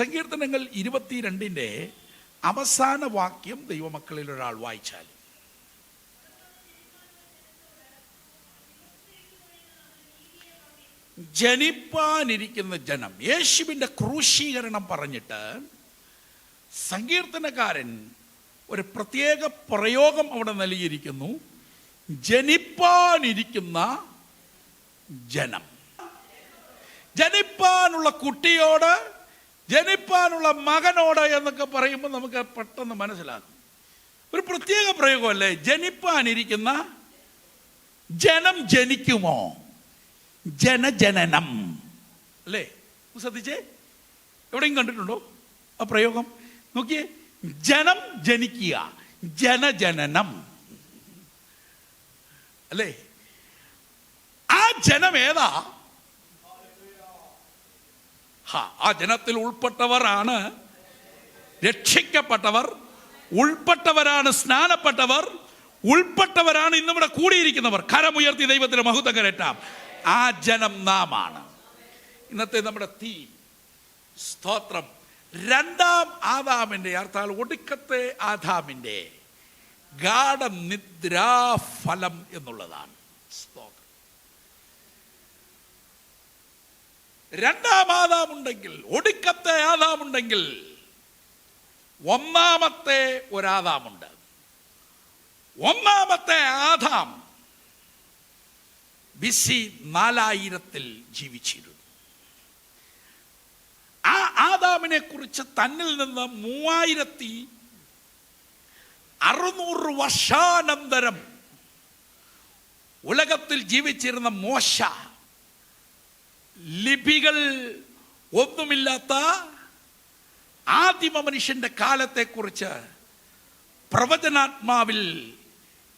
സങ്കീർത്തനങ്ങൾ 22 അവസാന വാക്യം ദൈവമക്കളിൽ ഒരാൾ വായിച്ചാൽ, ജനിപ്പാനിരിക്കുന്ന ജനം, യേശുവിൻ്റെ ക്രൂശീകരണം പറഞ്ഞിട്ട് സങ്കീർത്തനക്കാരൻ ഒരു പ്രത്യേക പ്രയോഗം അവിടെ നൽകിയിരിക്കുന്നു. ജനിപ്പാനിരിക്കുന്ന ജനം. ജനിപ്പാനുള്ള കുട്ടിയോട്, ജനിപ്പാനുള്ള മകനോട് എന്നൊക്കെ പറയുമ്പോൾ നമുക്ക് പെട്ടെന്ന് മനസ്സിലാകും. ഒരു പ്രത്യേക പ്രയോഗമല്ലേ? ജനിപ്പാനിരിക്കുന്ന ജനം ജനിക്കുമോ? ജനജനനം അല്ലേ? ശ്രദ്ധിച്ചേ, എവിടെയും കണ്ടിട്ടുണ്ടോ ആ പ്രയോഗം? നോക്കിയേ, ജനം ജനിക്കുക, ജനജനനം അല്ലേ? ആ ജനം ഏതാ? ആ ജനത്തിൽ ഉൾപ്പെട്ടവരാണ് രക്ഷിക്കപ്പെട്ടവർ, ഉൾപ്പെട്ടവരാണ് സ്നാനപ്പെട്ടവർ, ഉൾപ്പെട്ടവരാണ് ഇന്നിവിടെ കൂടിയിരിക്കുന്നവർ. കരമുയർത്തി ദൈവത്തിന് മഹത്വം കരയറ്റാം. ആ ജനം നാമാണ്. ഇന്നത്തെ നമ്മുടെ തീം, സ്തോത്രം, രണ്ടാം ആദാമിന്റെ, അർത്ഥാൽ ഒടുക്കത്തെ ആദാമിന്റെ ഗാഢനിദ്രാഫലം എന്നുള്ളതാണ്. സ്തോത്രം. രണ്ടാം ആദാമുണ്ടെങ്കിൽ, ഒടുക്കത്തെ ആദാമുണ്ടെങ്കിൽ, ഒന്നാമത്തെ ഒരാദാമുണ്ട്. ഒന്നാമത്തെ ആദാം BC 4000 ജീവിച്ചിരുന്നു. ആ ആദാമിനെ കുറിച്ച് തന്നിൽ നിന്ന് 3600 വർഷാനന്തരം ഉലകത്തിൽ ജീവിച്ചിരുന്ന മോശ, ലിപികൾ ഒന്നുമില്ലാത്ത ആദിമ മനുഷ്യന്റെ കാലത്തെക്കുറിച്ച് പ്രവചനാത്മാവിൽ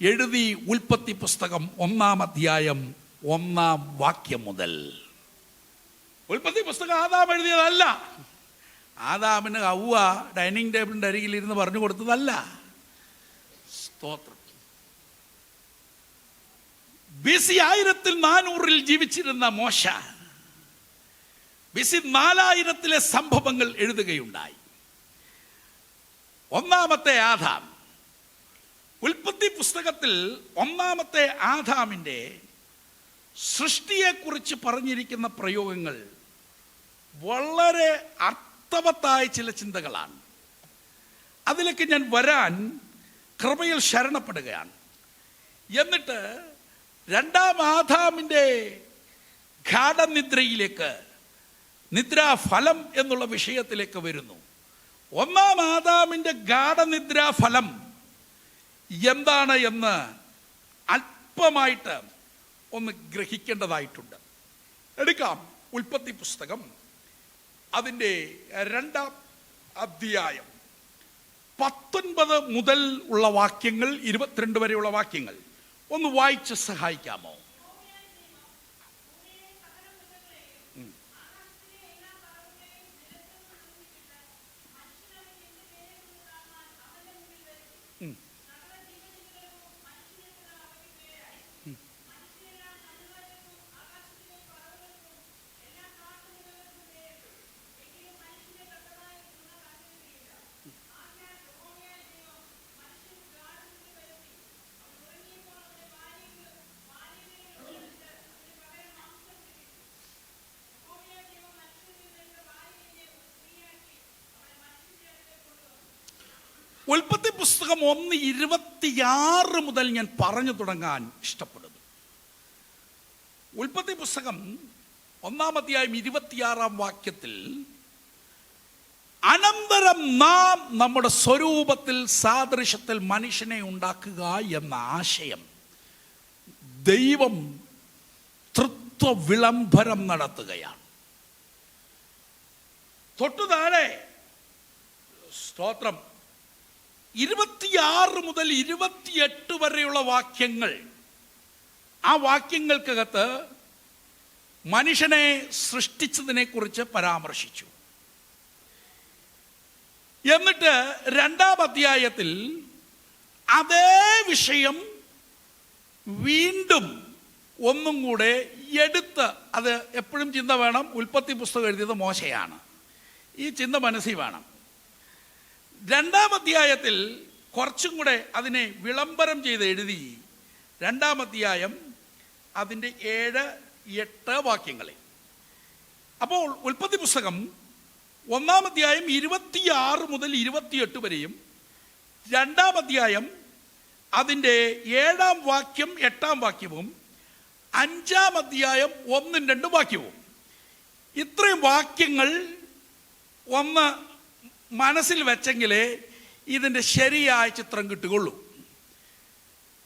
എഴുതി. ഉൽപ്പത്തി പുസ്തകം 1-ാം അധ്യായം 1-ാം വാക്യം മുതൽ. ഉൽപ്പത്തി പുസ്തകം ആദാം എഴുതിയതല്ല. ആദാമിന് ഹവ്വ ഡൈനിങ് ടേബിളിന്റെ അരികിൽ ഇരുന്ന് പറഞ്ഞു കൊടുത്തതല്ല. സ്തോത്രം. BC 1400 ജീവിച്ചിരുന്ന മോശ BC 4000 സംഭവങ്ങൾ എഴുതുകയുണ്ടായി. ഒന്നാമത്തെ ആദാം, ഉൽപ്പത്തി പുസ്തകത്തിൽ ഒന്നാമത്തെ ആദാമിന്റെ സൃഷ്ടിയെക്കുറിച്ച് പറഞ്ഞിരിക്കുന്ന പ്രയോഗങ്ങൾ വളരെ അർത്ഥവത്തായ ചില ചിന്തകളാണ്. അതിലേക്ക് ഞാൻ വരാൻ കൃപയിൽ ശരണപ്പെടുകയാണ്. എന്നിട്ട് രണ്ടാം ആദാമിന്റെ ഗാഢനിദ്രയിലേക്ക്, നിദ്രാഫലം എന്നുള്ള വിഷയത്തിലേക്ക് വരുന്നു. ഒന്നാം ആദാമിന്റെ ഗാഢനിദ്രാഫലം എന്താണ് എന്ന് അല്പമായിട്ട് ഒന്ന് ഗ്രഹിക്കേണ്ടതായിട്ടുണ്ട്. എടുക്കാം ഉൽപ്പത്തി പുസ്തകം, അതിൻ്റെ 2-ാം അധ്യായം 19 മുതൽ ഉള്ള വാക്യങ്ങൾ, 22 വരെയുള്ള വാക്യങ്ങൾ ഒന്ന് വായിച്ച് സഹായിക്കാമോ? ഉൽപ്പത്തി പുസ്തകം 1:26 മുതൽ ഞാൻ പറഞ്ഞു തുടങ്ങാൻ ഇഷ്ടപ്പെടുന്നു. ഉൽപ്പത്തി പുസ്തകം 1-ാം അധ്യായം 26-ാം വാക്യത്തിൽ, അനന്തരം നാം നമ്മുടെ സ്വരൂപത്തിൽ സാദൃശ്യത്തിൽ മനുഷ്യനെ ഉണ്ടാക്കുക എന്ന ആശയം ദൈവം തൃത്വ വിളംബരം നടത്തുകയാണ്. തൊട്ടു താഴെ, സ്തോത്രം, 26 മുതൽ 28 വരെയുള്ള വാക്യങ്ങൾ, ആ വാക്യങ്ങൾക്കകത്ത് മനുഷ്യനെ സൃഷ്ടിച്ചതിനെ കുറിച്ച് പരാമർശിച്ചു. എന്നിട്ട് 2-ാം അധ്യായത്തിൽ അതേ വിഷയം വീണ്ടും ഒന്നും കൂടെ എടുത്ത്, അത് എപ്പോഴും ചിന്ത വേണം, ഉൽപ്പത്തി പുസ്തകം എഴുതിയത് മോശയാണ്. ഈ ചിന്ത മനസ്സിൽ വേണം. 2-ാം അധ്യായത്തിൽ കുറച്ചും കൂടെ അതിനെ വിളംബരം ചെയ്ത് എഴുതി. 2-ാം അധ്യായം അതിൻ്റെ 7-8 വാക്യങ്ങളിൽ. അപ്പോൾ ഉൽപ്പത്തി പുസ്തകം 1-ാം അധ്യായം 26 മുതൽ 28 വരെയും 2-ാം അധ്യായം അതിൻ്റെ 7-ാം വാക്യം 8-ാം വാക്യവും 5-ാം അധ്യായം 1-2 വാക്യവും, ഇത്രയും വാക്യങ്ങൾ ഒന്ന് മനസ്സിൽ വെച്ചെങ്കിലേ ഇതിൻ്റെ ശരിയായ ചിത്രം കിട്ടുകയുള്ളൂ.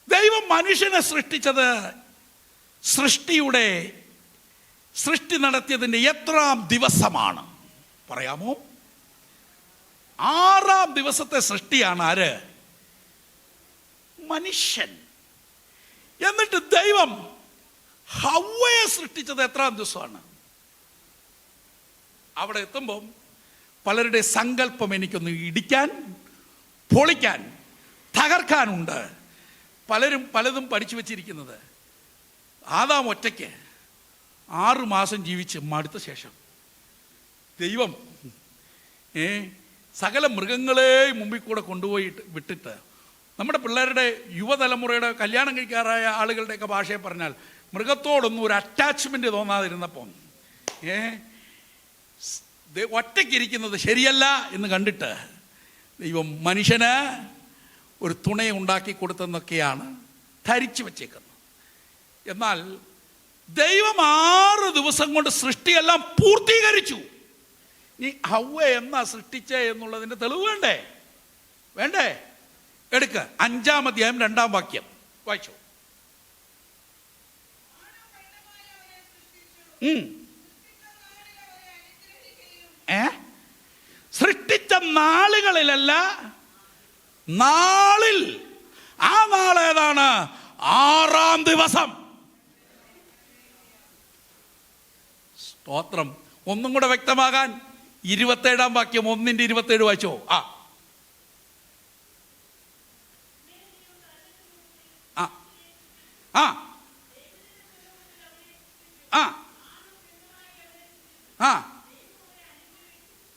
ദൈവം മനുഷ്യനെ സൃഷ്ടിച്ചത് സൃഷ്ടി നടത്തിയതിൻ്റെ എത്രാം ദിവസമാണ് പറയാമോ? 6-ാം ദിവസത്തെ സൃഷ്ടിയാണ് ആര്? മനുഷ്യൻ. എന്നിട്ട് ദൈവം ഹവ്വയെ സൃഷ്ടിച്ചത് എത്രാം ദിവസമാണ്? അവിടെ എത്തുമ്പം പലരുടെ സങ്കല്പം എനിക്കൊന്ന് ഇടിക്കാൻ, പൊളിക്കാൻ, തകർക്കാനുണ്ട്. പലരും പലതും പഠിച്ചു വച്ചിരിക്കുന്നത്. ആദാം ഒറ്റയ്ക്ക് 6 മാസം ജീവിച്ച് മടുത്ത ശേഷം ദൈവം സകല മൃഗങ്ങളെയും മുമ്പിൽ കൂടെ കൊണ്ടുപോയിട്ട് വിട്ടിട്ട്, നമ്മുടെ പിള്ളേരുടെ യുവതലമുറയുടെ കല്യാണം കഴിക്കാറായ ആളുകളുടെയൊക്കെ ഭാഷയെ പറഞ്ഞാൽ മൃഗത്തോടൊന്നും ഒരു അറ്റാച്ച്മെന്റ് തോന്നാതിരുന്നപ്പം ഒറ്റയ്ക്കിരിക്കുന്നത് ശരിയല്ല എന്ന് കണ്ടിട്ട് ദൈവം മനുഷ്യന് ഒരു തുണയെ ഉണ്ടാക്കി കൊടുത്തെന്നൊക്കെയാണ് ധരിച്ചു വച്ചേക്കുന്നത്. എന്നാൽ ദൈവം 6 ദിവസം കൊണ്ട് സൃഷ്ടിയെല്ലാം പൂർത്തീകരിച്ചു. നീ ഹവ്വ എന്നാ സൃഷ്ടിച്ചേ എന്നുള്ളതിൻ്റെ തെളിവ് വേണ്ടേ? എടുക്ക 5-ാം അധ്യായം 2-ാം വാക്യം വായിച്ചു. സൃഷ്ടിച്ച നാളുകളിലല്ല, നാളിൽ. ആ നാളേതാണ്? 6-ാം ദിവസം. സ്തോത്രം. ഒന്നും കൂടെ വ്യക്തമാകാൻ 27-ാം വാക്യം 1-27 വായിച്ചോ.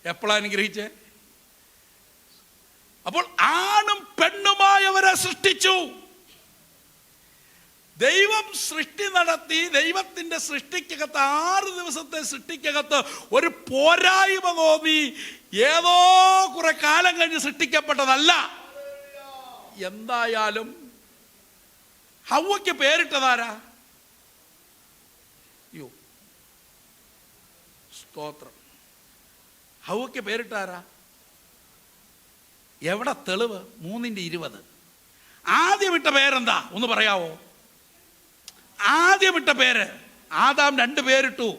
എപ്പോഴാ അനുഗ്രഹിച്ചേ? അപ്പോൾ ആണും പെണ്ണുമായവരെ സൃഷ്ടിച്ചു. ദൈവം സൃഷ്ടി നടത്തി. ദൈവത്തിന്റെ സൃഷ്ടിക്കകത്ത് 6 ദിവസത്തെ സൃഷ്ടിക്കകത്ത് ഒരു പോരായ്മ തോന്നി ഏതോ കുറെ കാലം കഴിഞ്ഞ് സൃഷ്ടിക്കപ്പെട്ടതല്ല. എന്തായാലും ഹവ്വയ്ക്ക് പേരിട്ടതാരാ? സ്തോത്രം. ഹവ്വയ്ക്ക് പേരിട്ടാരാ? എവിടെ തെളിവ്? 3:20. ആദ്യം ഇട്ട പേരെന്താ ഒന്ന് പറയാവോ? ആദ്യം ഇട്ട പേര് ആദാം 2 പേരിട്ടു.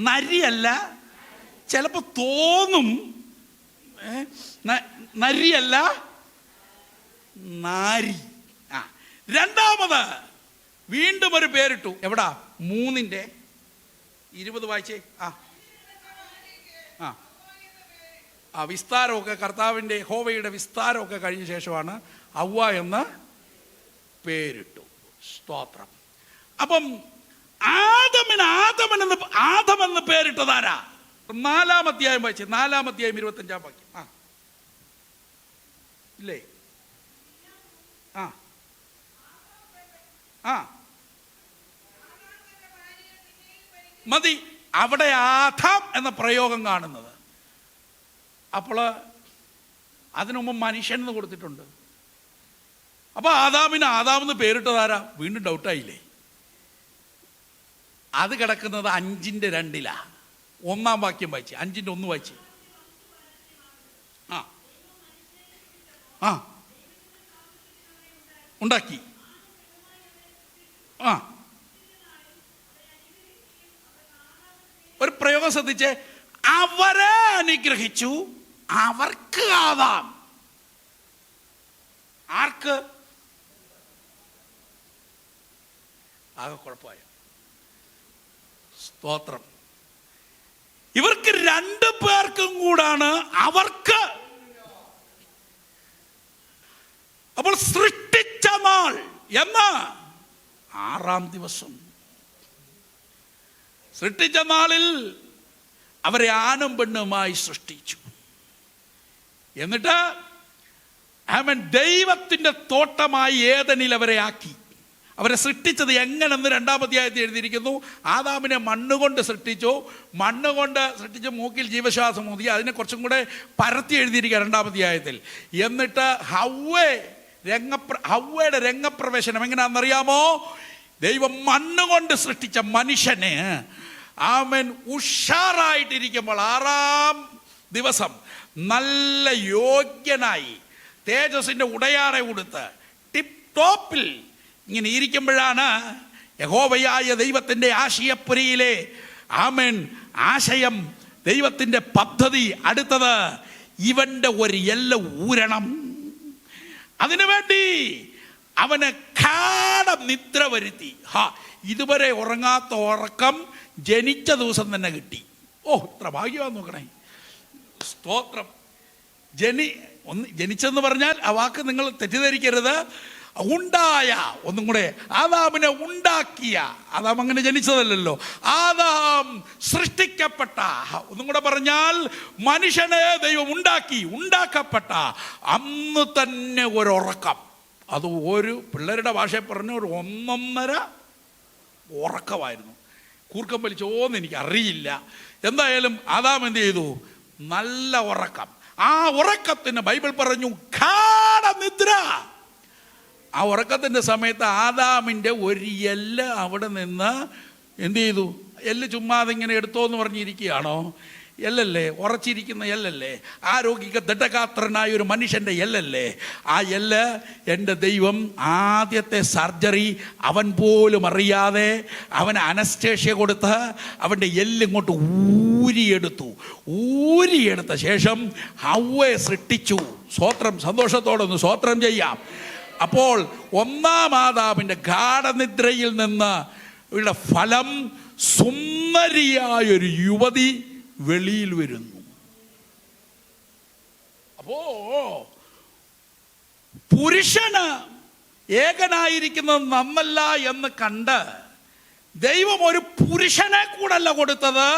നരിയല്ല, ചിലപ്പോ തോന്നും നരിയല്ല, നാരി. രണ്ടാമത് വീണ്ടും ഒരു പേരിട്ടു. എവിടാ? 3:20 വായിച്ചേ. വിസ്താരമൊക്കെ കർത്താവിൻ്റെ ഹോവയുടെ വിസ്താരമൊക്കെ കഴിഞ്ഞ ശേഷമാണ് ഹവ്വ എന്ന് പേരിട്ടു. സ്തോത്രം. അപ്പം ആദമെന്ന് പേരിട്ടതാരാ? 4-ാം അധ്യായം വായിച്ചേ. 4-ാം അധ്യായം 25-ാം വാക്യം. ഇല്ലേ? മതി. അവിടെ ആദാം എന്ന പ്രയോഗം കാണുന്നത്. അപ്പോൾ അതിനുമുമ്പ് മനുഷ്യൻ എന്ന് കൊടുത്തിട്ടുണ്ട്. അപ്പൊ ആദാമെന്ന് പേരിട്ടതാരാ? വീണ്ടും ഡൗട്ടായില്ലേ? അത് കിടക്കുന്നത് 5:2. 1-ാം വാക്യം വായിച്ച്. 5:1 വായിച്ച്. ഉണ്ടാക്കി. ഒരു പ്രയോഗം ശ്രദ്ധിച്ചേ. അവരെ അനുഗ്രഹിച്ചു. അവർക്ക് ആദാം. ആർക്ക്? ആകെ കുഴപ്പമായ. സ്തോത്രം. ഇവർക്ക് 2 പേർക്കും കൂടാണ് അവർക്ക്. അപ്പോൾ സൃഷ്ടിച്ച നാൾ എന്നാ? 6-ാം ദിവസം. സൃഷ്ടിച്ച നാളിൽ അവരെ ആണും പെണ്ണുമായി സൃഷ്ടിച്ചു. എന്നിട്ട് അവൻ ദൈവത്തിൻ്റെ തോട്ടമായി ഏദനിൽ അവരെ ആക്കി. അവരെ സൃഷ്ടിച്ചത് എങ്ങനെന്ന് 2-ാം അധ്യായത്തിൽ എഴുതിയിരിക്കുന്നു. ആദാമിനെ മണ്ണുകൊണ്ട് സൃഷ്ടിച്ചു. മണ്ണുകൊണ്ട് സൃഷ്ടിച്ച് മൂക്കിൽ ജീവശ്വാസം ഊതി. അതിനെ കുറച്ചും കൂടെ പരത്തി എഴുതിയിരിക്കുക 2-ാം അധ്യായത്തിൽ. എന്നിട്ട് ഹവ്വയുടെ രംഗപ്രവേശനം എങ്ങനെയാണെന്നറിയാമോ? ദൈവം മണ്ണുകൊണ്ട് സൃഷ്ടിച്ച മനുഷ്യന് അവൻ ഉഷാറായിട്ടിരിക്കുമ്പോൾ 6-ാം ദിവസം നല്ല യോഗ്യനായി തേജസ്സിൻ്റെ ഉടയാട കൊടുത്ത് ടിപ്പ് ടോപ്പിൽ ഇങ്ങനെ ഇരിക്കുമ്പോഴാണ് യഹോവയായ ദൈവത്തിൻ്റെ ആശയപ്പുരയിലെ ആശയം, ദൈവത്തിൻ്റെ പദ്ധതി അടുത്തത് ഇവൻ്റെ ഒരു എല്ല ഊരണം. അതിനുവേണ്ടി അവന് നിദ്ര വരുത്തി. ഇതുവരെ ഉറങ്ങാത്ത ഉറക്കം ജനിച്ച ദിവസം തന്നെ കിട്ടി. ഇത്ര ഭാഗ്യമാണെന്ന് നോക്കണേ. സ്തോത്രം. ജനിച്ചെന്ന് പറഞ്ഞാൽ ആ വാക്ക് നിങ്ങൾ തെറ്റിദ്ധരിക്കരുത്. ഉണ്ടായ, ഒന്നും കൂടെ, ആദാമിനെ ഉണ്ടാക്കിയ, ആദാം അങ്ങനെ ജനിച്ചതല്ലല്ലോ, ആദാം സൃഷ്ടിക്കപ്പെട്ട, ഒന്നും കൂടെ പറഞ്ഞാൽ മനുഷ്യനെ ദൈവം ഉണ്ടാക്കപ്പെട്ട അന്ന് തന്നെ ഒരു ഉറക്കം. അത് ഒരു പിള്ളേരുടെ ഭാഷയിൽ പറഞ്ഞ ഒരു 1.5 ഉറക്കമായിരുന്നു. കൂർക്കം വലിച്ചോന്ന് എനിക്ക് അറിയില്ല. എന്തായാലും ആദാം എന്ത് ചെയ്തു? നല്ല ഉറക്കം. ആ ഉറക്കത്തിന് ബൈബിൾ പറഞ്ഞു ഗാഢനിദ്ര. ആ ഉറക്കത്തിൻ്റെ സമയത്ത് ആദാമിൻ്റെ ഒരു എല്ല് അവിടെ നിന്ന് എന്ത് ചെയ്തു? എല്ല് ചുമ്മാതെ ഇങ്ങനെ എടുത്തോന്ന് പറഞ്ഞിരിക്കുകയാണോ? എല്ലല്ലേ, ഉറച്ചിരിക്കുന്ന എല്ലല്ലേ, ആരോഗ്യ ദൃഢഗാത്രനായ ഒരു മനുഷ്യൻ്റെ എല്ലല്ലേ. ആ എല്ല് എൻ്റെ ദൈവം ആദ്യത്തെ സർജറി അവൻ പോലും അറിയാതെ അവന് അനസ്തേഷ്യ കൊടുത്ത് അവൻ്റെ എല്ലിങ്ങോട്ട് ഊരിയെടുത്ത ശേഷം ഹവ്വയെ സൃഷ്ടിച്ചു. സ്വോത്രം. സന്തോഷത്തോടൊന്ന് സ്വോത്രം ചെയ്യാം. അപ്പോൾ 1-ാം ആദാമിൻ്റെ ഗാഢനിദ്രയിൽ നിന്ന് ഉള്ള ഫലം സുന്ദരിയായൊരു യുവതി വെളിയിൽ വരുന്നു. അപ്പോ പുരുഷന് ഏകനായിരിക്കുന്നത് നന്നല്ല എന്ന് കണ്ട് ദൈവം ഒരു പുരുഷനെ കൂടല്ല കൊടുത്തത്,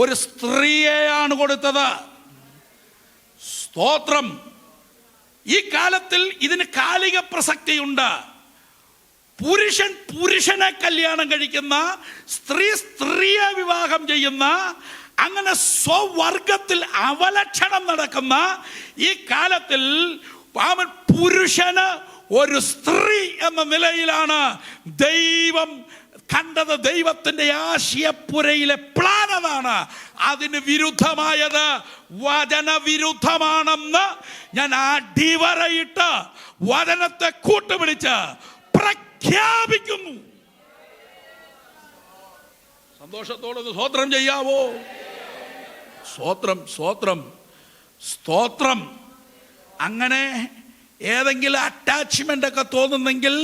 ഒരു സ്ത്രീയെയാണ് കൊടുത്തത്. സ്തോത്രം. ഈ കാലത്തിൽ ഇതിന് കാലിക പ്രസക്തിയുണ്ട്. പുരുഷൻ പുരുഷനെ കല്യാണം കഴിക്കുന്ന, സ്ത്രീ സ്ത്രീയെ വിവാഹം ചെയ്യുന്ന, അങ്ങനെ സ്വവർഗത്തിൽ അവലക്ഷണം നടക്കുന്ന ഈ കാലത്തിൽ പുരുഷന് ഒരു സ്ത്രീ എന്ന നിലയിലാണ് ദൈവം കണ്ടത്. ദൈവത്തിന്റെ ആശയപ്പുരയിലെ പ്ലാൻ അതാണ്. അതിന് വിരുദ്ധമായത് വചനവിരുദ്ധമാണെന്ന് ഞാൻ അടിവരയിട്ട് വചനത്തെ കൂട്ടുപിടിച്ച് പ്രഖ്യാപിക്കുന്നു. സന്തോഷത്തോടെ സ്തോത്രം ചെയ്യാവോ? സ്തോത്രം, സ്തോത്രം, സ്തോത്രം. അങ്ങനെ ഏതെങ്കിലും അറ്റാച്ച്മെന്റ് ഒക്കെ തോന്നുന്നെങ്കിൽ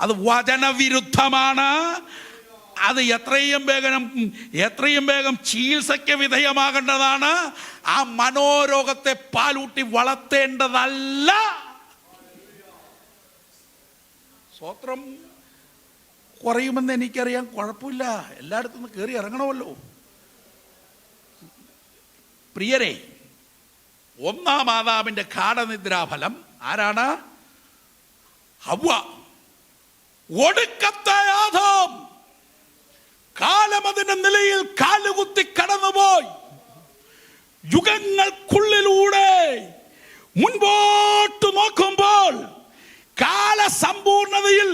അത് വചനവിരുദ്ധമാണ്. അത് എത്രയും വേഗം ചികിത്സയ്ക്ക് വിധേയമാകേണ്ടതാണ്. ആ മനോരോഗത്തെ പാലൂട്ടി വളർത്തേണ്ടതല്ല. സ്തോത്രം. കുറയുമെന്ന് എനിക്കറിയാം, കുഴപ്പമില്ല, എല്ലായിടത്തും നിന്ന് കയറി ഇറങ്ങണമല്ലോ. പ്രിയരെ, 1-ാം ആദാമിന്റെ ഗാഢനിദ്രാഫലം ആരാണ്? ഹവ്വ. ഒടുക്കത്തെ ആദാം കാലം അതിന്റെ നിലയിൽ കാലുകുത്തി കടന്നുപോയി. യുഗങ്ങൾക്കുള്ളിലൂടെ മുൻപോട്ട് നോക്കുമ്പോൾ കാലസമ്പൂർണതയിൽ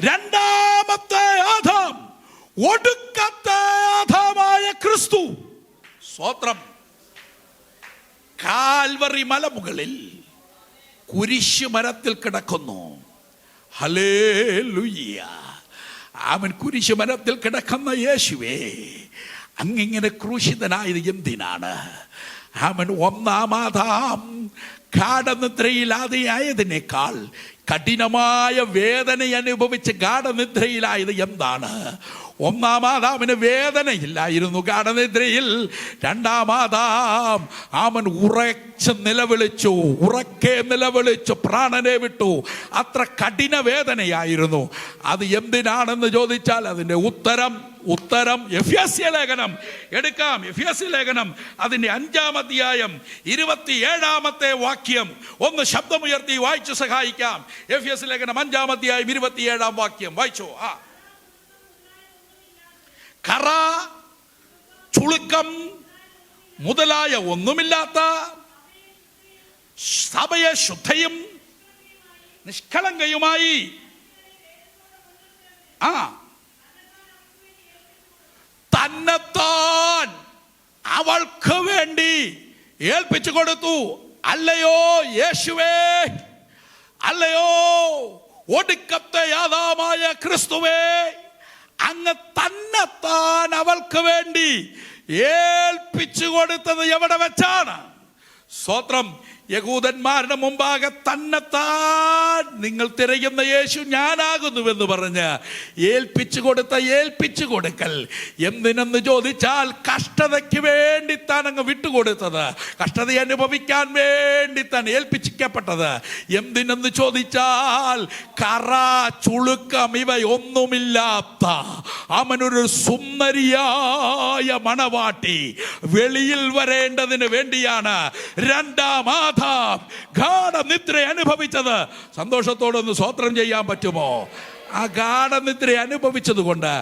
2-ാമത്തെ ആദാം, ഒടുക്കത്തെ ആദാമായ ക്രിസ്തു. സ്തോത്രം. കാൽവറി മലമുകളിൽ കുരിശുമരത്തിൽ കിടക്കുന്നു. ഹല്ലേലൂയ. അവൻ കുരിശുമരത്തിൽ കിടക്കുന്ന യേശുവേ, അങ്ങിങ്ങനെ ക്രൂശിതനായത് എന്തിനാണ്? അവൻ 1-ാം ആദാം ഗാഢനിദ്രയിലാതെയായതിനേക്കാൾ കഠിനമായ വേദന അനുഭവിച്ച് ഗാഢനിദ്രയിലായത് എന്താണ്? 1-ാം ആദാമിന് വേദനയില്ലായിരുന്നു ഗാഢനിദ്രയിൽ. 2-ാം ആദാം അവൻ ഉറക്കെ നിലവിളിച്ചു, പ്രാണനെ വിട്ടു. അത്ര കഠിന വേദനയായിരുന്നു. അത് എന്തിനാണെന്ന് ചോദിച്ചാൽ അതിൻ്റെ ഉത്തരം ഉത്തരം എഫെസ്യ ലേഖനം എടുക്കാം. എഫെസ്യ ലേഖനം അതിന്റെ 5-ാം അധ്യായം 27-ാമത്തെ വാക്യം ഒന്ന് ശബ്ദമുയർത്തി വായിച്ചു സഹായിക്കാം. എഫെസ്യ ലേഖനം 5-ാം അധ്യായം 27-ാം വാക്യം വായിച്ചോ. കറ, ചുളുക്കം മുതലായ ഒന്നുമില്ലാത്ത സഭയെ ശുദ്ധയും നിഷ്കളങ്കയുമായി തന്നെത്താൻ അവൾക്ക് വേണ്ടി ഏൽപ്പിച്ചു കൊടുത്തു. അല്ലയോ യേശുവേ, അല്ലയോ ഒടുക്കത്തെ യാഥാമായ ക്രിസ്തുവേ, അങ്ങ് തന്നെത്താൻ അവൾക്ക് വേണ്ടി ഏൽപ്പിച്ചു കൊടുത്തത് എവിടെ വെച്ചാണ്? സ്വത്രം. യഹൂദന്മാരുടെ മുമ്പാകെ തന്നെത്താൻ നിങ്ങൾ തിരയുന്ന യേശു ഞാനാകുന്നുവെന്ന് പറഞ്ഞ് ഏൽപ്പിച്ചു കൊടുക്കൽ എന്തിനെന്ന് ചോദിച്ചാൽ കഷ്ടതയ്ക്ക് വേണ്ടി താൻ അങ്ങ് വിട്ടുകൊടുത്തത്, കഷ്ടത അനുഭവിക്കാൻ വേണ്ടി താൻ ഏൽപ്പിക്കപ്പെട്ടത്. എന്തിനെന്ന് ചോദിച്ചാൽ കറ, ചുളുക്കം ഇവയൊന്നുമില്ലാത്ത അവനൊരു സുന്ദരിയായ മണവാട്ടി വെളിയിൽ വരേണ്ടതിന് വേണ്ടിയാണ് രണ്ടാം ഗാഢനിദ്ര അനുഭവിച്ചത്. സന്തോഷത്തോടൊന്ന് സ്തോത്രം ചെയ്യാൻ പറ്റുമോ? ആ ഗാഢനിദ്ര അനുഭവിച്ചത് കൊണ്ട്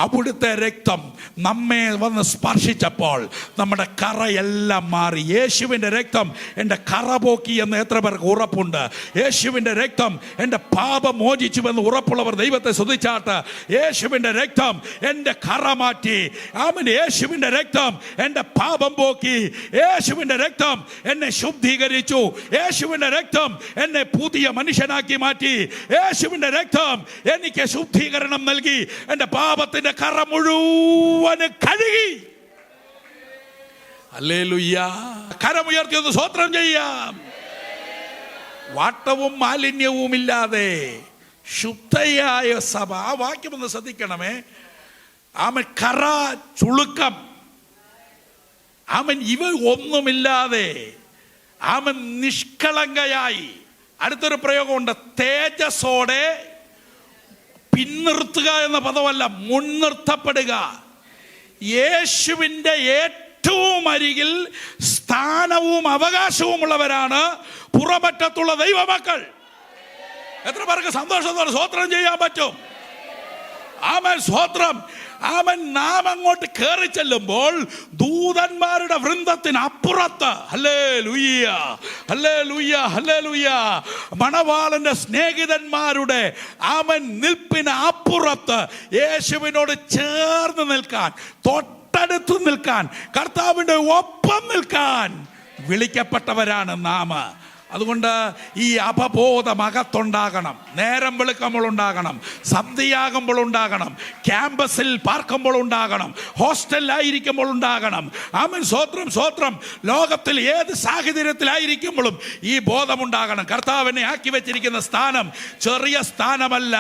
അവിടുത്തെ രക്തം നമ്മെ വന്ന് സ്പർശിച്ചപ്പോൾ നമ്മുടെ കറയെല്ലാം മാറി. യേശുവിൻ്റെ രക്തം എൻ്റെ കറ പോക്കി എന്ന് എത്ര പേർക്ക് ഉറപ്പുണ്ട്? യേശുവിൻ്റെ രക്തം എൻ്റെ പാപം മോചിച്ചുവെന്ന് ഉറപ്പുള്ളവർ ദൈവത്തെ സ്തുതിച്ചാട്ട്. യേശുവിൻ്റെ രക്തം എൻ്റെ കറ മാറ്റി. ആമേൻ. യേശുവിൻ്റെ രക്തം എൻ്റെ പാപം പോക്കി. യേശുവിൻ്റെ രക്തം എന്നെ ശുദ്ധീകരിച്ചു. യേശുവിൻ്റെ രക്തം എന്നെ പുതിയ മനുഷ്യനാക്കി മാറ്റി. യേശുവിൻ്റെ രക്തം എനിക്ക് ശുദ്ധീകരണം നൽകി. എന്റെ പാപത്തിന്റെ കറ മുഴുവന് കഴുകി. ഹല്ലേലൂയ. കരമുയർത്തി ഒന്ന് സ്തോത്രം ചെയ്യാം. വാട്ടവും മാലിന്യവും ഇല്ലാതെ ശുദ്ധയായ സഭ. ആ വാക്യം ഒന്ന് ശ്രദ്ധിക്കണമേ. ആമൻ. കറ, ചുളുക്കം, ആമൻ, ഇവ ഒന്നുമില്ലാതെ ആമൻ നിഷ്കളങ്കയായി. അടുത്തൊരു പ്രയോഗമുണ്ട്, തേജസ്സോടെ. പിൻനിർത്തുക എന്ന പദമല്ല, മുൻനിർത്തപ്പെടുക. യേശുവിൻ്റെ ഏറ്റവും അരികിൽ സ്ഥാനവും അവകാശവും ഉള്ളവരാണ് പുറമറ്റത്തുള്ള ദൈവമക്കൾ. എത്ര പേർക്ക് സന്തോഷത്തോടെ സ്തോത്രം ചെയ്യാൻ പറ്റും? ആമേൻ. സ്തോത്രം. ആമൻ. നാം അങ്ങോട്ട് കയറി ചെല്ലുമ്പോൾ ദൂതന്മാരുടെ വൃന്ദത്തിന് അപ്പുറത്ത്, ഹല്ലേലൂയ, ഹല്ലേലൂയ, ഹല്ലേലൂയ, മണവാളന്റെ സ്നേഹിതന്മാരുടെ ആമൻ നിൽപ്പിന് അപ്പുറത്ത് യേശുവിനോട് ചേർന്ന് നിൽക്കാൻ, തൊട്ടടുത്ത് നിൽക്കാൻ, കർത്താവിന്റെ ഒപ്പം നിൽക്കാൻ വിളിക്കപ്പെട്ടവരാണ് നാം. അതുകൊണ്ട് ഈ അവബോധം അകത്തുണ്ടാകണം. നേരം വെളുക്കുമ്പോൾ ഉണ്ടാകണം, സന്ധ്യയാകുമ്പോൾ ഉണ്ടാകണം, ക്യാമ്പസിൽ പാർക്കുമ്പോൾ ഉണ്ടാകണം, ഹോസ്റ്റലിലായിരിക്കുമ്പോൾ ഉണ്ടാകണം. ആമേൻ. സ്വത്രം, സ്വത്രം. ലോകത്തിൽ ഏത് സാഹചര്യത്തിലായിരിക്കുമ്പോഴും ഈ ബോധമുണ്ടാകണം. കർത്താവിനെ ആക്കി വെച്ചിരിക്കുന്ന സ്ഥാനം ചെറിയ സ്ഥാനമല്ല.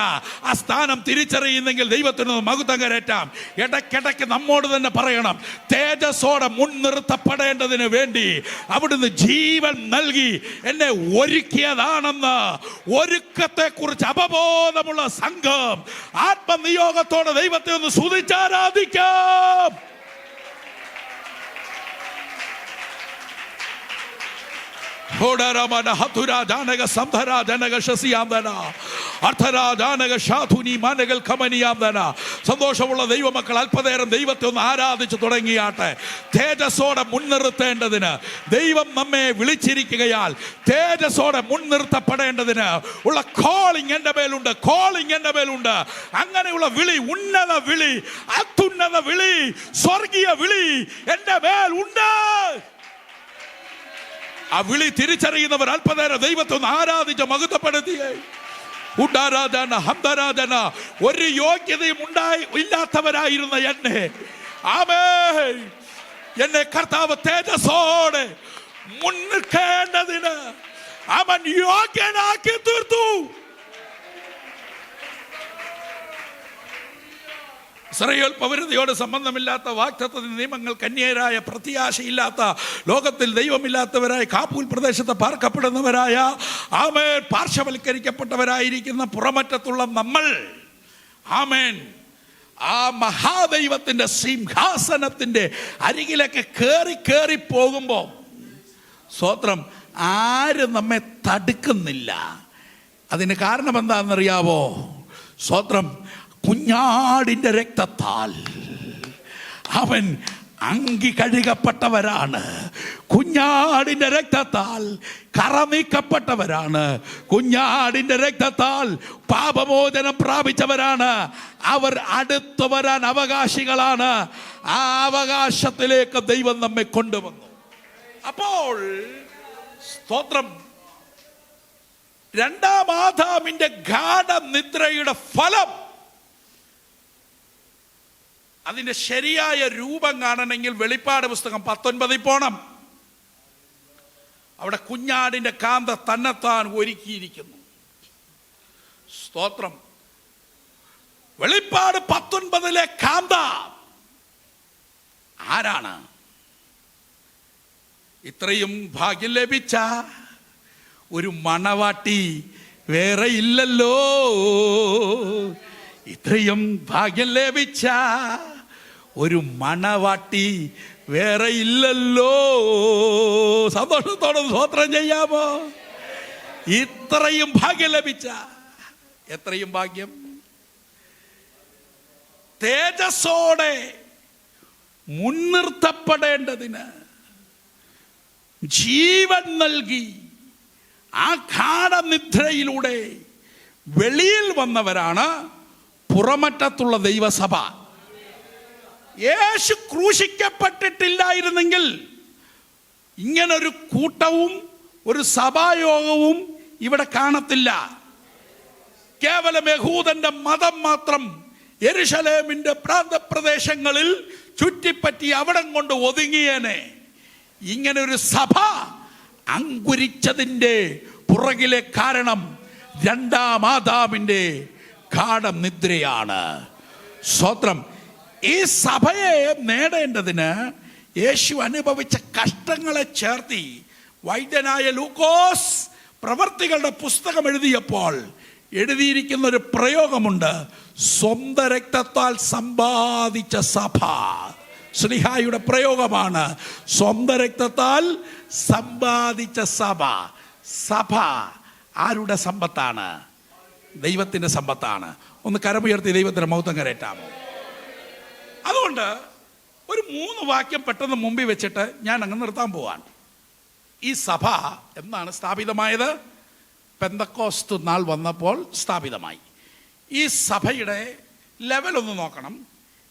ആ സ്ഥാനം തിരിച്ചറിയുന്നെങ്കിൽ ദൈവത്തിന് മഹത്വം കരേറ്റാം. ഇടയ്ക്കിടയ്ക്ക് നമ്മോട് തന്നെ പറയണം, തേജസ്സോടെ മുൻനിർത്തപ്പെടേണ്ടതിന് വേണ്ടി അവിടുന്ന് ജീവൻ നൽകി എന്നെ ഒരുക്കിയതാണെന്ന്. ഒരുക്കത്തെ കുറിച്ച് അവബോധമുള്ള സംഘം ആത്മനിയോഗത്തോടെ ദൈവത്തെ ഒന്ന് സ്തുതിച്ചാരാധിക്കാം. സന്തോഷമുള്ള ദൈവമക്കൾ അല്പനേരം ദൈവത്തെ ഒന്ന് ആരാധിച്ചു തുടങ്ങിയാട്ടെ. തേജസ്സോടെ മുൻനിർത്തേണ്ടതിന് ദൈവം നമ്മെ വിളിച്ചിരിക്കുകയാൽ തേജസ്സോടെ മുൻനിർത്തപ്പെടേണ്ടതിന് ഉള്ള കോളിംഗ് എൻ്റെ മേലുണ്ട്. കോളിംഗ് എൻ്റെ മേലുണ്ട്. അങ്ങനെയുള്ള വിളി, ഉന്നത വിളി, അത്യുന്നത വിളി, സ്വർഗീയ വിളി എൻ്റെ മേൽ ഉണ്ട്. ആ വിളി തിരിച്ചറിയുന്നവർ അല്പനേരം ദൈവത്തെ ഒന്ന് ആരാധിച്ച് മഹത്വപ്പെടുത്തിയേ. ഉഡാരാധന, ഹംദരാധന. ഒരു യോഗ്യതയും ഇല്ലാത്തവരായിരുന്ന എന്നെ, ആമേൻ, എന്നെ കർത്താവ് തേജസ്സോടെ മുൻനിൽക്കേണ്ടതിന് അവൻ യോഗ്യനാക്കി തീർത്തു. ഇസ്രായേൽ പൗരതയോട് സംബന്ധമില്ലാത്ത, വാഗ്ദത്ത നിയമങ്ങൾ കന്യരായ, പ്രത്യാശയില്ലാത്ത, ലോകത്തിൽ ദൈവമില്ലാത്തവരായ, കാപ്പൂൽ പ്രദേശത്ത് പാർക്കപ്പെടുന്നവരായ, ആമേൻ, പാർശ്വവൽക്കരിക്കപ്പെട്ടവരായിരിക്കുന്ന പുറമറ്റത്തുള്ള നമ്മൾ, ആമേൻ, ആ മഹാദൈവത്തിന്റെ സിംഹാസനത്തിന്റെ അരികിലേക്ക് കേറി പോകുമ്പോ സ്തോത്രം ആരും നമ്മെ തടുക്കുന്നില്ല. അതിന് കാരണം എന്താണെന്നറിയാവോ? സ്തോത്രം, കുഞ്ഞാടിന്റെ രക്തത്താൽ അവൻ അങ്കി കഴുകപ്പെട്ടവരാണ്. കുഞ്ഞാടിന്റെ രക്തത്താൽ കറ നീക്കപ്പെട്ടവരാണ്. കുഞ്ഞാടിന്റെ രക്തത്താൽ പാപമോചനം പ്രാപിച്ചവരാണ്. അവർ അടുത്തു വരാൻ അവകാശികളാണ്. ആ അവകാശത്തിലേക്ക് ദൈവം നമ്മെ കൊണ്ടുവന്നു. അപ്പോൾ സ്തോത്രം, രണ്ടാം ആദാമിന്റെ ഗാഢനിദ്രയുടെ ഫലം, അതിന്റെ ശരിയായ രൂപം കാണണമെങ്കിൽ വെളിപ്പാട് പുസ്തകം 19 പോണം. അവിടെ കുഞ്ഞാടിന്റെ കാന്ത തന്നെത്താൻ ഒരുക്കിയിരിക്കുന്നു. സ്തോത്രം. വെളിപ്പാട് 19 കാന്ത ആരാണ്? ഇത്രയും ഭാഗ്യം ലഭിച്ച ഒരു മണവാട്ടി വേറെ ഇല്ലല്ലോ. ഇത്രയും ഭാഗ്യം ലഭിച്ച ഒരു മണവാട്ടി വേറെ ഇല്ലല്ലോ. സന്തോഷത്തോടെ സ്തോത്രം ചെയ്യാമോ? ഇത്രയും ഭാഗ്യം ലഭിച്ച, എത്രയും ഭാഗ്യം! തേജസ്സോടെ മുൻനിർത്തപ്പെടേണ്ടതിന് ജീവൻ നൽകി ആ ഗാഢനിദ്രയിലൂടെ വെളിയിൽ വന്നവരാണ് പുറമറ്റത്തുള്ള ദൈവസഭ. യേശു ക്രൂശിക്കപ്പെട്ടിട്ടില്ലായിരുന്നെങ്കിൽ ഇങ്ങനൊരു കൂട്ടവും ഒരു സഭായോഗവും ഇവിടെ കാണത്തില്ല. കേവലം യഹൂദന്റെ മതം മാത്രം യെരുശലേമിന്റെ പ്രാന്തപ്രദേശങ്ങളിൽ ചുറ്റിപ്പറ്റി അവിടം കൊണ്ട് ഒതുങ്ങിയേനെ. ഇങ്ങനൊരു സഭ അങ്കുരിച്ചതിൻ്റെ പുറകിലെ കാരണം രണ്ടാം ആദാമിന്റെ ഗാഢനിദ്രയാണ്. സ്തോത്രം. ഈ സഭയെ നേടേണ്ടതിന് യേശു അനുഭവിച്ച കഷ്ടങ്ങളെ ചേർത്തി വൈദ്യനായ ലൂക്കോസ് പ്രവർത്തികളുടെ പുസ്തകം എഴുതിയപ്പോൾ എഴുതിയിരിക്കുന്ന ഒരു പ്രയോഗമുണ്ട്. സ്വന്തം രക്തത്താൽ സമ്പാദിച്ച സഭ. ശ്ലീഹായുടെ പ്രയോഗമാണ്. സ്വന്തം രക്തത്താൽ സമ്പാദിച്ച സഭ. സഭ ആരുടെ സമ്പത്താണ്? ദൈവത്തിന്റെ സമ്പത്താണ്. ഒന്ന് കരമുയർത്തി ദൈവത്തിന്റെ മഹത്വം കരയറ്റാമോ? അതുകൊണ്ട് ഒരു 3 വാക്യം പെട്ടെന്ന് മുമ്പിൽ വെച്ചിട്ട് ഞാൻ അങ്ങ് നിർത്താൻ പോവാൻ. ഈ സഭ എന്നാണ് സ്ഥാപിതമായത്? പെന്തക്കോസ്ത് നാൾ വന്നപ്പോൾ സ്ഥാപിതമായി. ഈ സഭയുടെ ലെവൽ ഒന്ന് നോക്കണം.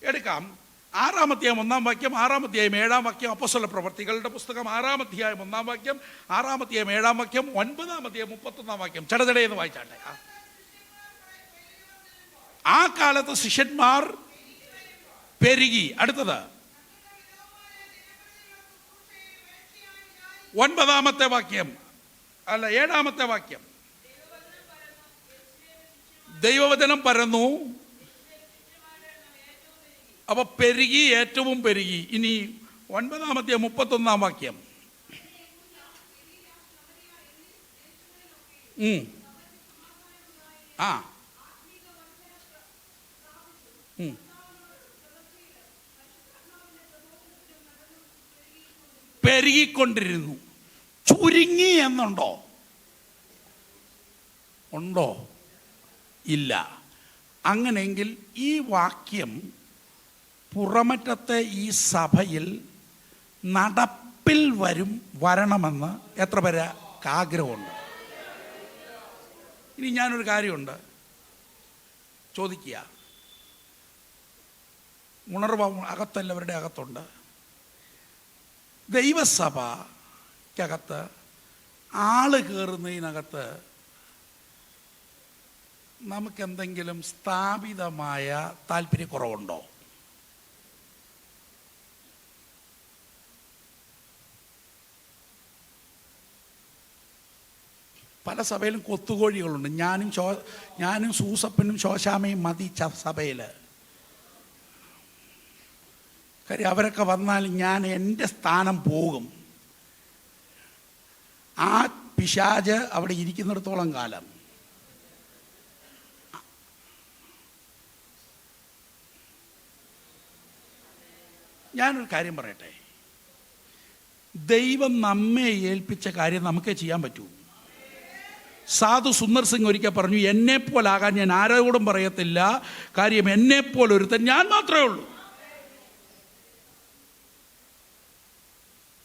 എടുക്കാം. 6-ാം അധ്യായം 1-ാം വാക്യം, 6-ാം അധ്യായം 7-ാം വാക്യം, അപ്പോസ്തല പ്രവർത്തികളുടെ പുസ്തകം 6-ാം അധ്യായം 1-ാം വാക്യം, 6-ാം അധ്യായം 7-ാം വാക്യം, 9-ാം അധ്യായം 31-ാം വാക്യം. ചടചടയെന്ന് വായിച്ചാട്ടെ. ആ കാലത്ത് ശിഷ്യന്മാർ പെരുകി. അടുത്തത് 9-ാമത്തെ വാക്യം, അല്ല 7-ാമത്തെ വാക്യം. ദൈവവചനം പരന്നു. അപ്പൊ പെരുകി, ഏറ്റവും പെരുകി. ഇനി 9-ാമത്തെ 31-ാം വാക്യം. പെരുകിക്കൊണ്ടിരുന്നു. ചുരുങ്ങി എന്നുണ്ടോ? ഉണ്ടോ? ഇല്ല. അങ്ങനെയെങ്കിൽ ഈ വാക്യം പുറമറ്റത്തെ ഈ സഭയിൽ നടപ്പിൽ വരണമെന്ന് എത്ര പേർക്ക് ആഗ്രഹമുണ്ട്? ഇനി ഞാനൊരു കാര്യമുണ്ട് ചോദിക്കുക. ഉണർവ് അകത്തെല്ലാവരുടെ അകത്തുണ്ട്. ദൈവസഭയ്ക്കകത്ത് ആള് കയറുന്നതിനകത്ത് നമുക്കെന്തെങ്കിലും സ്ഥാപിതമായ താല്പര്യക്കുറവുണ്ടോ? പല സഭയിലും കൊത്തുകോഴികളുണ്ട്. ഞാനും സൂസപ്പനും ശോശാമയും മതി സഭയിൽ. കാര്യം അവരൊക്കെ വന്നാൽ ഞാൻ എൻ്റെ സ്ഥാനം പോകും. ആ പിശാച് അവിടെ ഇരിക്കുന്നിടത്തോളം കാലം ഞാനൊരു കാര്യം പറയട്ടെ, ദൈവം നമ്മെ ഏൽപ്പിച്ച കാര്യം നമുക്കേ ചെയ്യാൻ പറ്റൂ. സാധു സുന്ദർ സിംഗ് ഒരിക്കൽ പറഞ്ഞു, എന്നെപ്പോലാകാൻ ഞാൻ ആരോടും പറയത്തില്ല, കാര്യം എന്നെപ്പോലെ ഒരുത്തൻ ഞാൻ മാത്രമേ ഉള്ളൂ.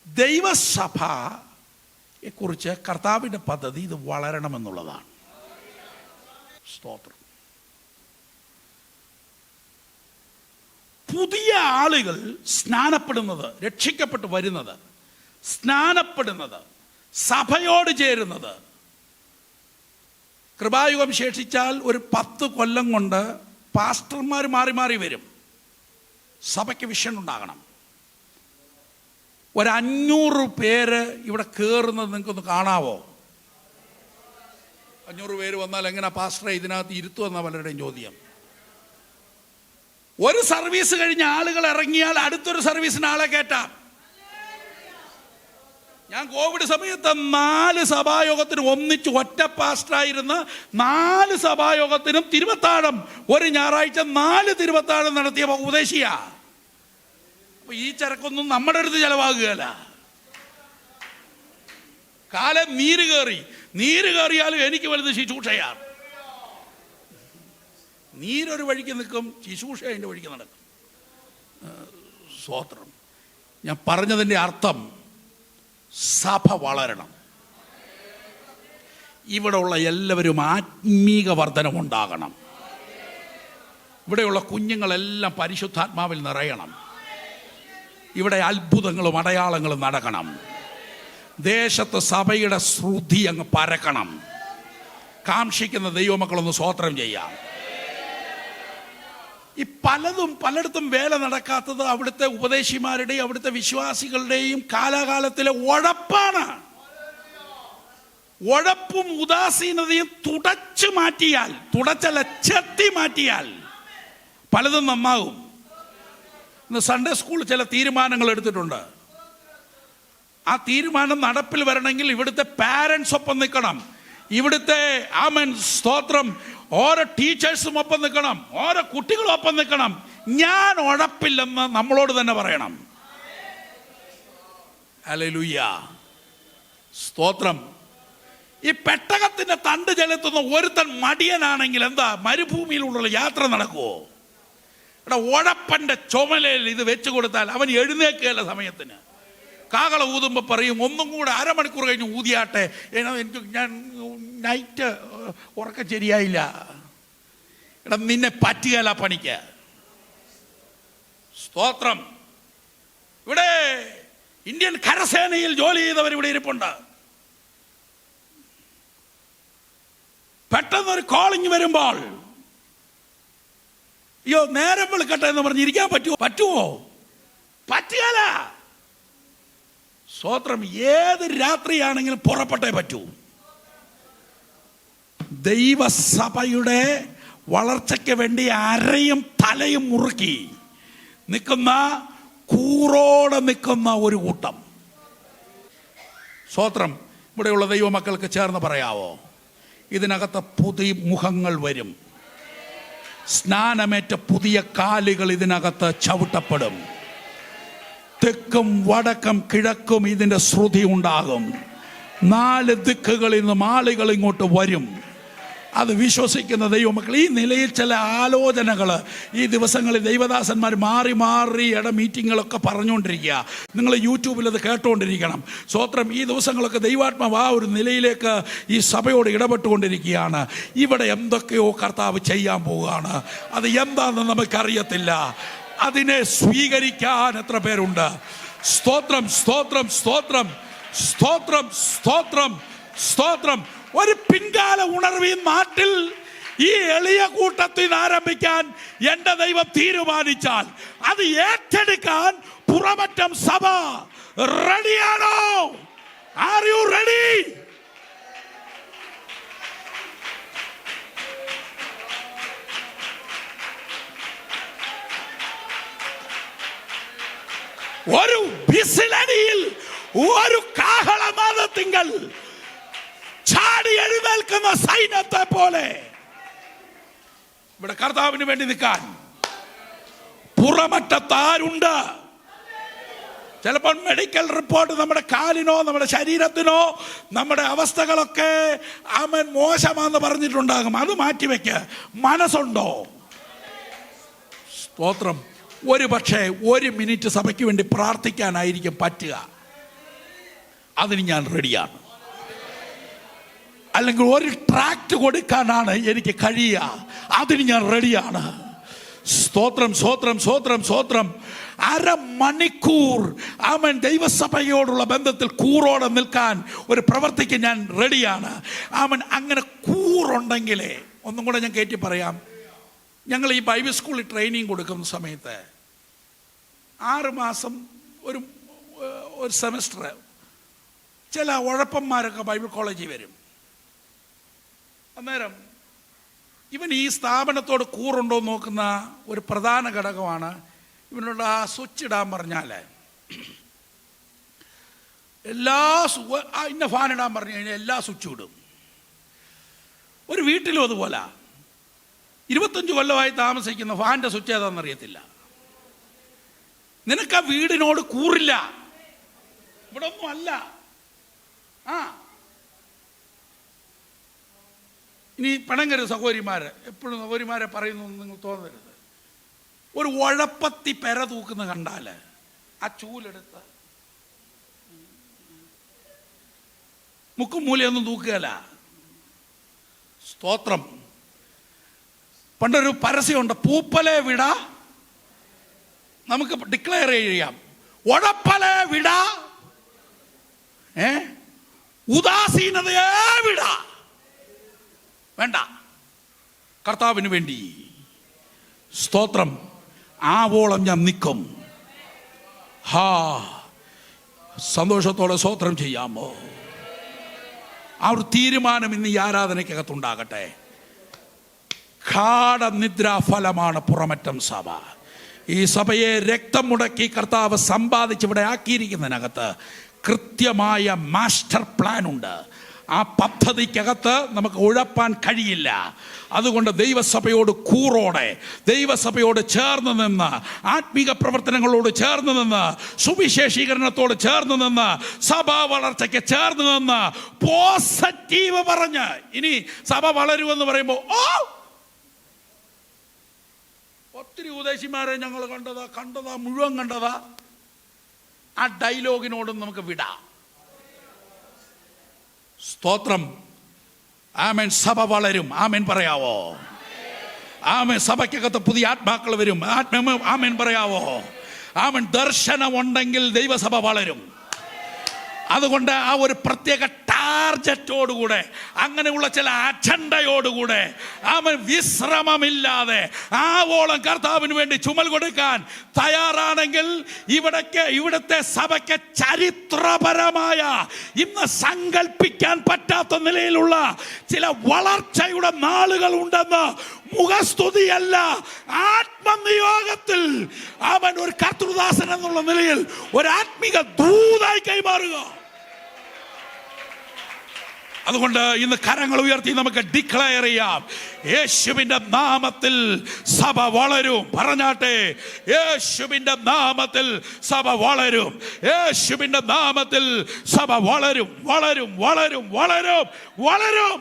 ദൈവസഭയെക്കുറിച്ച് കർത്താവിൻ്റെ പദ്ധതി ഇത് വളരണമെന്നുള്ളതാണ്. സ്തോത്രം. പുതിയ ആളുകൾ സ്നാനപ്പെടുന്നത്, രക്ഷിക്കപ്പെട്ട് വരുന്നത്, സ്നാനപ്പെടുന്നത്, സഭയോട് ചേരുന്നത്, കൃപായുഗം ശേഷിച്ചാൽ ഒരു 10 കൊല്ലം കൊണ്ട് പാസ്റ്റർമാർ മാറി മാറി വരും. സഭയ്ക്ക് വിഷൻ ഉണ്ടാകണം. 500 പേര് ഇവിടെ കയറുന്നത് നിങ്ങൾക്കൊന്ന് കാണാവോ? 500 പേര് വന്നാൽ എങ്ങനെ പാസ്റ്ററെ ഇതിനകത്ത് ഇരുത്തുമെന്ന പലരുടെയും ചോദ്യം. ഒരു സർവീസ് കഴിഞ്ഞ ആളുകൾ ഇറങ്ങിയാൽ അടുത്തൊരു സർവീസിന് ആളെ കയറ്റാം. ഞാൻ കോവിഡ് സമയത്ത് 4 സഭായോഗത്തിന് ഒന്നിച്ച് ഒറ്റ പാസ്റ്ററായിരുന്ന 4 സഭായോഗത്തിനും തിരുവത്താഴം, ഒരു ഞായറാഴ്ച 4 തിരുവത്താഴം നടത്തിയ ഉപദേശിയാ. അപ്പൊ ഈ ചരക്കൊന്നും നമ്മുടെ അടുത്ത് ചെലവാകുകയല്ല. കാലം നീര് കയറിയാലും എനിക്ക് വലുത് ശുശ്രൂഷയാണ്. നീരൊരു വഴിക്ക് നിൽക്കും, ശുശ്രൂഷ അതിൻ്റെ വഴിക്ക് നടക്കും. സ്തോത്രം. ഞാൻ പറഞ്ഞതിൻ്റെ അർത്ഥം, സഭ വളരണം. ഇവിടെ ഉള്ള എല്ലാവരും ആത്മീക വർധനമുണ്ടാകണം. ഇവിടെയുള്ള കുഞ്ഞുങ്ങളെല്ലാം പരിശുദ്ധാത്മാവിൽ നിറയണം. ഇവിടെ അത്ഭുതങ്ങളും അടയാളങ്ങളും നടക്കണം. ദേശത്ത് സഭയുടെ ശ്രുതി അങ്ങ് പരക്കണം. കാംക്ഷിക്കുന്ന ദൈവമക്കളൊന്ന് സ്തോത്രം ചെയ്യാം. ഈ പലയിടത്തും വേല നടക്കാത്തത് അവിടുത്തെ ഉപദേശിമാരുടെയും അവിടുത്തെ വിശ്വാസികളുടെയും കാലാകാലത്തിലെ ഉഴപ്പാണ്. ഉഴപ്പും ഉദാസീനതയും ചെത്തി മാറ്റിയാൽ പലതും നന്നാകും. ഇന്ന് സൺഡേ സ്കൂൾ ചില തീരുമാനങ്ങൾ എടുത്തിട്ടുണ്ട്. ആ തീരുമാനം നടപ്പിൽ വരണമെങ്കിൽ ഇവിടുത്തെ പാരൻസ് ഒപ്പം നിൽക്കണം. ഇവിടുത്തെ ആമേൻ സ്തോത്രം, ഓരോ ടീച്ചേഴ്സും ഒപ്പം നിൽക്കണം, ഓരോ കുട്ടികളും ഒപ്പം നിൽക്കണം. ഞാൻ ഉഴപ്പില്ലെന്ന് നമ്മളോട് തന്നെ പറയണം. ഹല്ലേലൂയ, സ്തോത്രം. ഈ പെട്ടകത്തിന്റെ തണ്ട് ചെലുത്തുന്ന ഒരുത്തൻ മടിയനാണെങ്കിൽ എന്താ മരുഭൂമിയിലുള്ള യാത്ര നടക്കുവോ? ഇവിടെ ഉഴപ്പന്റെ ചുമലയിൽ ഇത് വെച്ചു കൊടുത്താൽ അവൻ എഴുന്നേക്കുകയല്ല സമയത്തിന്. കാകള ഊതുമ്പോൾ പറയും, ഒന്നും കൂടെ 1/2 മണിക്കൂർ കഴിഞ്ഞ് ഊതിയാട്ടെ, ഞാൻ നൈറ്റ് ഉറക്കം ശരിയായില്ല. എടാ, നിന്നെ പറ്റുകയല്ല പണിക്ക്. സ്തോത്രം. ഇവിടെ ഇന്ത്യൻ കരസേനയിൽ ജോലി ചെയ്തവർ ഇവിടെ ഇരിപ്പുണ്ട്. പെട്ടെന്നൊരു കോളിങ് വരുമ്പോൾ അയ്യോ നേരം വെളുക്കട്ടെ എന്ന് പറഞ്ഞ് ഇരിക്കാൻ പറ്റുമോ? പറ്റുകയല്ല. സ്തോത്രം. ഏത് രാത്രിയാണെങ്കിലും പുറപ്പെട്ടേ പറ്റൂ. ദൈവസഭയുടെ വളർച്ചയ്ക്ക് വേണ്ടി അരയും തലയും മുറുക്കി നിൽക്കുന്ന, കൂറോടെ നിൽക്കുന്ന ഒരു കൂട്ടം. സ്തോത്രം. ഇവിടെയുള്ള ദൈവമക്കൾക്ക് ചേർന്ന് പറയാവോ? ഇതിനകത്ത് പുതിയ മുഖങ്ങൾ വരും. സ്നാനമേറ്റ പുതിയ കാലുകൾ ഇതിനകത്ത് ചവിട്ടപ്പെടും. തെക്കും വടക്കും കിഴക്കും ഇതിൻ്റെ ശ്രുതി ഉണ്ടാകും. 4 ദിക്കുകളിൽ നിന്നും ആളുകൾ ഇങ്ങോട്ട് വരും. അത് വിശ്വസിക്കുന്ന ദൈവമക്കൾ, ഈ നിലയിൽ ചില ആലോചനകൾ ഈ ദിവസങ്ങളിൽ ദൈവദാസന്മാർ മാറി മാറി മീറ്റിങ്ങുകളൊക്കെ പറഞ്ഞുകൊണ്ടിരിക്കുക. നിങ്ങൾ യൂട്യൂബിൽ അത് കേട്ടുകൊണ്ടിരിക്കണം. സ്തോത്രം. ഈ ദിവസങ്ങളൊക്കെ ദൈവാത്മാവ് ആ ഒരു നിലയിലേക്ക് ഈ സഭയോട് ഇടപെട്ടുകൊണ്ടിരിക്കുകയാണ്. ഇവിടെ എന്തൊക്കെയോ കർത്താവ് ചെയ്യാൻ പോവുകയാണ്. അത് എന്താണെന്ന് നമുക്കറിയത്തില്ല. അതിനെ സ്വീകരിക്കാൻ എത്ര പേരുണ്ട്? സ്തോത്രം, സ്തോത്രം, സ്തോത്രം, സ്തോത്രം, സ്തോത്രം, സ്തോത്രം. ഒരു പിൻകാല ഉണർവ് ഈ നാട്ടിൽ ഈ എളിയ കൂട്ടത്തിൽ ആരംഭിക്കാൻ എന്റെ ദൈവം തീരുമാനിച്ചാൽ അത് ഏറ്റെടുക്കാൻ പുറമറ്റം സഭ റെഡിയാണോ? Are you ready? ഒരു ബിസിലടിയിൽ ഒരു കാഹളനാദത്തിങ്കൽ ചാടി എഴുന്നേൽക്കുന്ന സൈന്യത്തെ പോലെ ഇവിടെ കർത്താവിന് വേണ്ടി നിൽക്കാൻ പുറമറ്റത്താരുണ്ട്? ചിലപ്പോൾ മെഡിക്കൽ റിപ്പോർട്ട് നമ്മുടെ കാലിനോ നമ്മുടെ ശരീരത്തിനോ നമ്മുടെ അവസ്ഥകളൊക്കെ ആമേൻ മോശമാണെന്ന് പറഞ്ഞിട്ടുണ്ടാകും. അത് മാറ്റിവെക്ക. മനസ്സുണ്ടോ? സ്തോത്രം. ഒരു പക്ഷേ 1 മിനിറ്റ് സഭയ്ക്ക് വേണ്ടി പ്രാർത്ഥിക്കാനായിരിക്കും പറ്റുക. അതിന് ഞാൻ റെഡിയാണ്. അല്ലെങ്കിൽ ഒരു ട്രാക്ട് കൊടുക്കാനാണ് എനിക്ക് കഴിയുക. അതിന് ഞാൻ റെഡിയാണ്. സ്തോത്രം, സ്തോത്രം, സ്തോത്രം, സ്തോത്രം. 1/2 മണിക്കൂർ ആമേൻ ദൈവസഭയോടുള്ള ബന്ധത്തിൽ കൂറോടെ നിൽക്കാൻ ഒരു പ്രവർത്തിക്ക് ഞാൻ റെഡിയാണ്. ആമേൻ. അങ്ങനെ കൂറുണ്ടെങ്കിലേ, ഒന്നും കൂടെ ഞാൻ കയറ്റി പറയാം. ഞങ്ങൾ ഈ ബൈബിൾ സ്കൂളിൽ ട്രെയിനിങ് കൊടുക്കുന്ന സമയത്ത് 6 മാസം ഒരു സെമസ്റ്റർ ചില ഉഴപ്പന്മാരൊക്കെ ബൈബിൾ കോളേജിൽ വരും. അന്നേരം ഇവൻ ഈ സ്ഥാപനത്തോട് കൂറുണ്ടോ എന്ന് നോക്കുന്ന ഒരു പ്രധാന ഘടകമാണ് ഇവനോട് ആ സ്വിച്ച് ഇടാൻ പറഞ്ഞാൽ, ഇന്ന ഫാൻ ഇടാൻ പറഞ്ഞു കഴിഞ്ഞാൽ എല്ലാ സ്വിച്ചും ഇടും. ഒരു വീട്ടിലും അതുപോലെ 25 കൊല്ലമായി താമസിക്കുന്ന ഫാൻ്റെ സ്വിച്ച് ഏതാണെന്നറിയത്തില്ല. നിനക്ക് ആ വീടിനോട് കൂറില്ല. ഇവിടെ ഒന്നും അല്ല. ഇനി പിണങ്ങരുത് സഹോദരിമാര്. എപ്പോഴും സഹോദരിമാരെ പറയുന്നു നിങ്ങൾ തോന്നരുത്. ഒരു ഉഴപ്പത്തി പെര തൂക്കുന്ന കണ്ടാല് ആ ചൂലെടുത്ത് മുക്കും മൂലയൊന്നും തൂക്കുകയല്ല. സ്തോത്രം. പണ്ടൊരു പരസ്യമുണ്ട്, പൂപ്പലെ വിട നമുക്ക് ഡിക്ലെയർ ചെയ്യാം, ഉഴപ്പലെ വിട, ഉദാസീനതയെ വിട വേണ്ട. കർത്താവിന് വേണ്ടി സ്തോത്രം ആവോളം ഞാൻ നിൽക്കും. സന്തോഷത്തോടെ സ്തോത്രം ചെയ്യാമോ? ആ ഒരു തീരുമാനം ഇന്ന് ഈ ആരാധനയ്ക്കകത്തുണ്ടാകട്ടെ. ഗാഢനിദ്രാഫലമാണ് പുറമറ്റം സഭ. ഈ സഭയെ രക്തം മുടക്കി കർത്താവ് സമ്പാദിച്ച് ഇവിടെ ആക്കിയിരിക്കുന്നതിനകത്ത് കൃത്യമായ മാസ്റ്റർ പ്ലാൻ ഉണ്ട്. ആ പദ്ധതിക്കകത്ത് നമുക്ക് ഉഴപ്പാൻ കഴിയില്ല. അതുകൊണ്ട് ദൈവസഭയോട് കൂറോടെ, ദൈവസഭയോട് ചേർന്ന് നിന്ന്, ആത്മീക പ്രവർത്തനങ്ങളോട് ചേർന്ന് നിന്ന്, സുവിശേഷീകരണത്തോട് ചേർന്ന് നിന്ന്, സഭാ വളർച്ചയ്ക്ക് ചേർന്ന് നിന്ന്, പോസിറ്റീവ് പറഞ്ഞ്, ഇനി സഭ വളരുമെന്ന് പറയുമ്പോൾ ഒത്തിരി ഉപദേശിമാരെ ഞങ്ങൾ കണ്ടതാ മുഴുവൻ കണ്ടതാ, ആ ഡയലോഗിനോടും നമുക്ക് വിടാം. സ്തോത്രം. ആമേൻ. സഭ വളരും. ആമേൻ പറയാവോ? ആമേൻ. സഭയ്ക്കകത്ത് പുതിയ ആത്മാക്കൾ വരും. ആമേൻ പറയാവോ? ആമേൻ. ദർശനം ഉണ്ടെങ്കിൽ ദൈവസഭ വളരും. അതുകൊണ്ട് ആ ഒരു പ്രത്യേക ടാർജറ്റോടുകൂടെ, അങ്ങനെയുള്ള ചില അജണ്ടയോടുകൂടെ, അവൻ വിശ്രമമില്ലാതെ ആവോളം കർത്താവിന് വേണ്ടി ചുമൽ കൊടുക്കാൻ തയ്യാറാണെങ്കിൽ ഇവിടുത്തെ സഭയ്ക്ക് ചരിത്രപരമായ, ഇന്ന് സങ്കല്പിക്കാൻ പറ്റാത്ത നിലയിലുള്ള ചില വളർച്ചയുടെ നാളുകൾ ഉണ്ടെന്ന് മുഖസ്തുതിയല്ല, ആത്മനിയോഗത്തിൽ അവൻ ഒരു കർത്തൃദാസൻ എന്നുള്ള നിലയിൽ ഒരു ആത്മീക ദൂതായി കൈമാറുക. അതുകൊണ്ട് ഇന്ന് കരങ്ങൾ ഉയർത്തി നമുക്ക് ഡിക്ലെയർ ചെയ്യാം, യേശുവിന്റെ നാമത്തിൽ സഭ വളരും. പറഞ്ഞാട്ടെ, യേശുവിന്റെ നാമത്തിൽ സഭ വളരും. യേശുവിന്റെ നാമത്തിൽ സഭ വളരും, വളരും, വളരും, വളരും, വളരും.